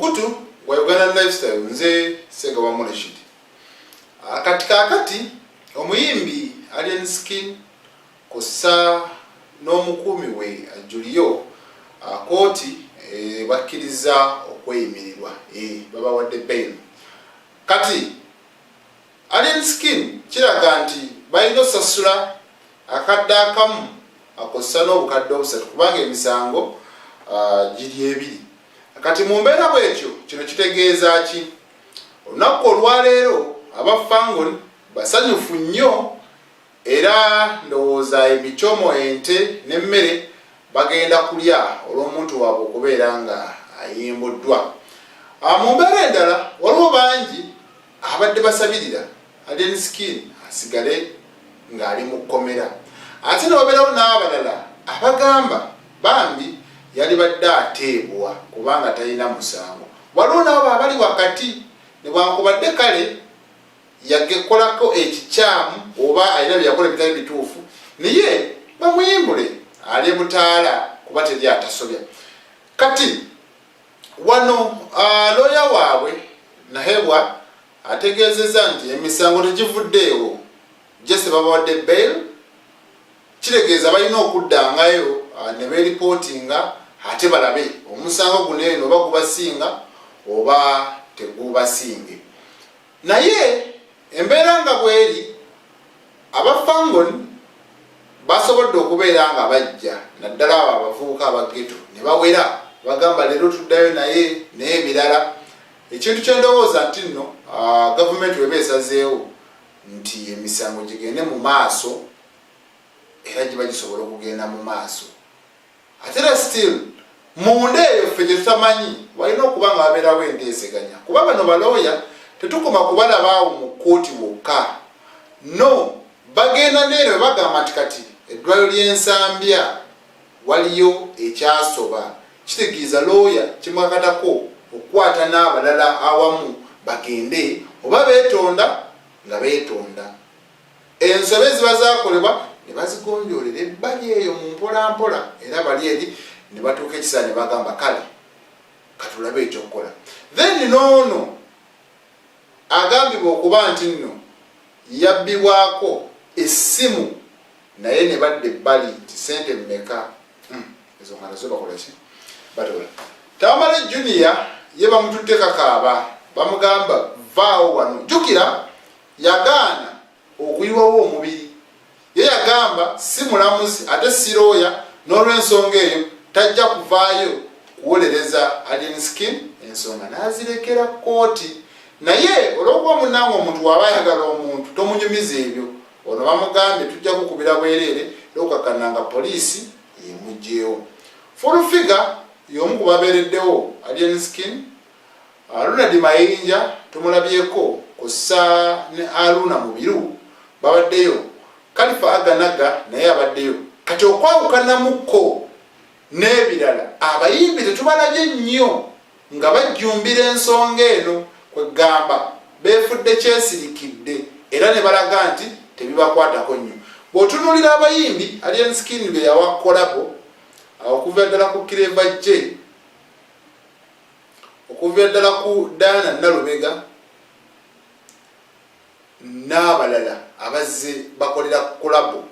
Mukutu wa Uganda Lifestyle nze Ssegawa Rashid. Akati omuyimbi Alien Skin kosa n'omukumi we Julio kooti bakkiriza okweyimirirwa baba wadde bail. Kati Alien Skin kiraga nti balina osasula akadde akamu akosa n'obukadde obusatu kubanga emisango giri ebiri. Kati mu mbeera bw'ekyo kino kitegeeza ki? Olunaku olwaleero abafangon basanyufu nnyo era ndowooza emicomo ente n'emmere bagenda kulya olw'omuntu waabwe okubeera nga ayimbuddwa. Mu mbeera endala waliwo bangi abadde basabirira Alien Skin asigale ng'ali mu kkomera. Ate ne wabeerawo n'abalala abagamba bambi yali badde ateebwa kubanga talina musango. Waliwo n'abo abali wakati newankubadde kale yagekolako ekikyamu oba alina byeyakola ebitali bituufu naye bamuyimbule ali mutaala kuba teri atasobya. Kati wano looya waabwe Nahebwa ategeezezza nti emisango tegivuddeewo jese babawadde bail. Kitegeeza balina okuddangayo ne beeripootinga ate balabe omusango guno eno oba gubasinga oba tegubasinge. Naye embeera nga bweri abafangon basobodde okubeera nga bajja naddala abo abavubuka abageto ne bawera bagamba leero tuddayo naye n'ebirala. Ekintu kyendowooza nti nno gavumenti weba esazeewo nti emisango gigende mu maaso era giba gisobola okugenda mu maaso. Ate era still munda eyo ffe gye tutamanyi walina okuba nga babeerawo enteeseganya kuba bano balooya tetukoma kubalabaawo mu kkooti wokka. No, bagenda n'ero bagamba nti kati eddwaliro ly'ensambya waliyo ekyasoba. Kitegeeza looya kimwakatako okukwata n'abalala awamu bagende oba beetonda nga beetonda. Ensobe ziba zaakolebwa ne bazigonjoolera ebbali eyo mu mpolampola era bali eri ne batuuka ekiseera ne bagamba kale katulabe ekyokukola. Then noono agambibwa okuba nti nno yabbibwako essimu naye ne badde ebbali nti sente mmeka ezo nga nazo bakola ki batola. Tamale Junior ye bamututte kakaaba bamugamba vaawo wano. Jjukira yagaana okuyiwawo omubiri. Ye yagamba si mulamuzi ate sirooya n'olw'ensonga eyo tajja kuvaayo kuwolereza Alien Skin ensonga n'azirekera kkooti. Naye olw'okuba munnange omuntu waba ayagala omuntu tomunyumiza ebyo ono bamugambye tujja kukubira bwereere lokakkananga poliisi emuggyeewo. Full figure y'omu ku babeereddewo Alien Skin Ronald Mayinja tumulabyeko kussa ne Aruna Mubiru babaddeyo. Kalifa Aganaga naye abaddeyo. Kati okwawukanamukko n'ebirala abayimbi tetubalabye nnyo nga bajjumbira ensonga eno kwegamba beefudde kyesirikidde era ne balaga nti tebibakwatako nnyo. Bw'otunuulira abayimbi Alien Skin be yawa kolabo okuva ddala ku Kireva J okuva ddala ku Diana Nalubega n'abalala abazze bakolera kolabo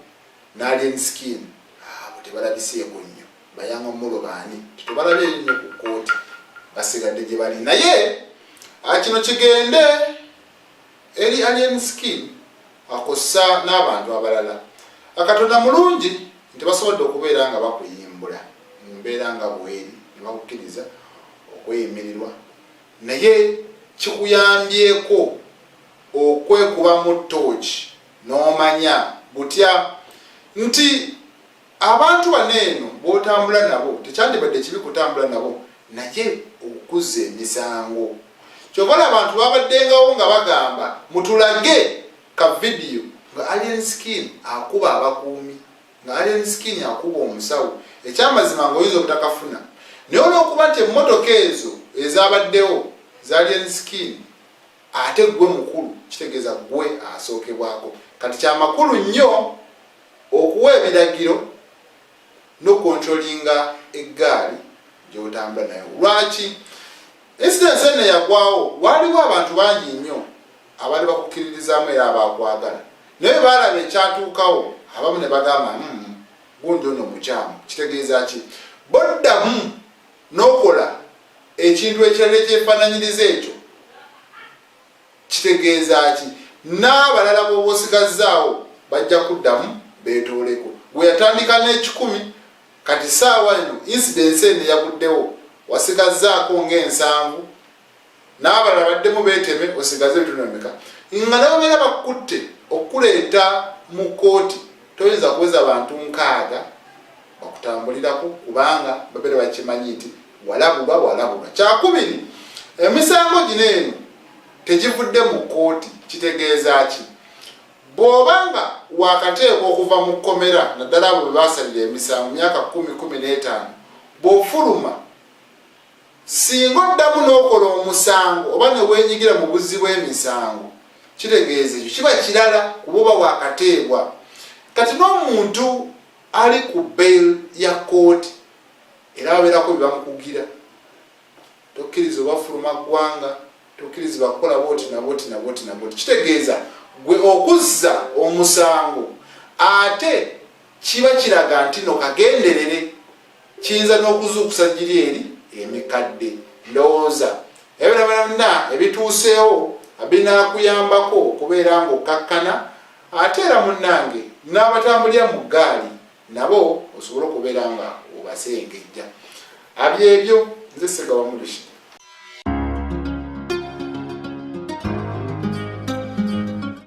n'Alien Skin abo tebalabiseeko nnyo bayanga mulobaani tetubalabye nnyo ku kkooti basigadde gye bali. Naye kino kigende eri Alien Skin akosa n'abantu abalala. Katonda mulungi nti basobodde okubeera nga bakuyimbula mu mbeera nga bweri ne bakukkiriza okweyimirirwa. Naye kikuyambyeko okwekuba mu ttooki n'omanya butya nti abantu baneeno b'otambula nabo tekyandibadde kibi kutambula nabo naye okuzza emisango. Kyobala abantu babaddengawo nga bagamba mutulage ka vidiyo nga Alien Skin akuba abakuumi nga Alien Skin akuba omusawo. Ekyamazima ng'oyinza obutakafuna naye olw'okuba nti emmotoka ezo ezabaddewo za Alien Skin ate gwe mukulu kitegeeza gwe asookebwako. Kati kyamakulu nnyo okuwa ebiragiro n'okontrolinga eggaali gy'otambula nayo. Lwaki incident ene yagwawo waliwo abantu bangi nnyo abali bakukkiririzaamu era abakwagala naye balaba ekyatuukawo abamu ne bagamba gundi ono mukyamu kitegeeza ki boddamu n'okola ekintu ekirala ekyefaananyiriza ekyo kitegeeza ki n'abalala bw'oba osigazzaawo bajja kuddamu beetooleko gwe yatandika n'ekikumi kati saawa eno incidence eno yaguddewo wasigazzaako ng'ensanvu n'abalala baddemu beeteme osigaze ebitono emeka nga nababeera bakutte okuleeta mu kooti toyinza kuweza bantu nkaaga bakutambulirako kubanga babeera bakimanyi nti walabulwa kyakubiri emisango gino eno tegivudde mu kooti kitegeeza ki bw'obanga wakateekwa okuva mu kkomera naddala abo bwe basalira emisango myaka 10-15 bw'ofuluma singa oddamu n'okola omusango oba ne weenyigira mu buzzi bw'emisango kitegeeza ekyo kiba kirala kuba oba wakateebwa kati n'omuntu ali ku bail ya kooti era babeerako bye bamukugira tokkiriza obafuluma ggwanga tokkirizibwa kukola booti naboti kitegeeza gwe okuzza omusango ate kiba kiraga nti no kagenderere kiyinza n'okuzuukusa giri eri emikadde ndowooza ebirabana ebituuseewo abinaakuyambako okubeera ng'okkakkana ate era munnange n'abatambulira mu ggaali nabo osobola okubeera nga obasengejja abyebyo nze Ssegawa Mulushi.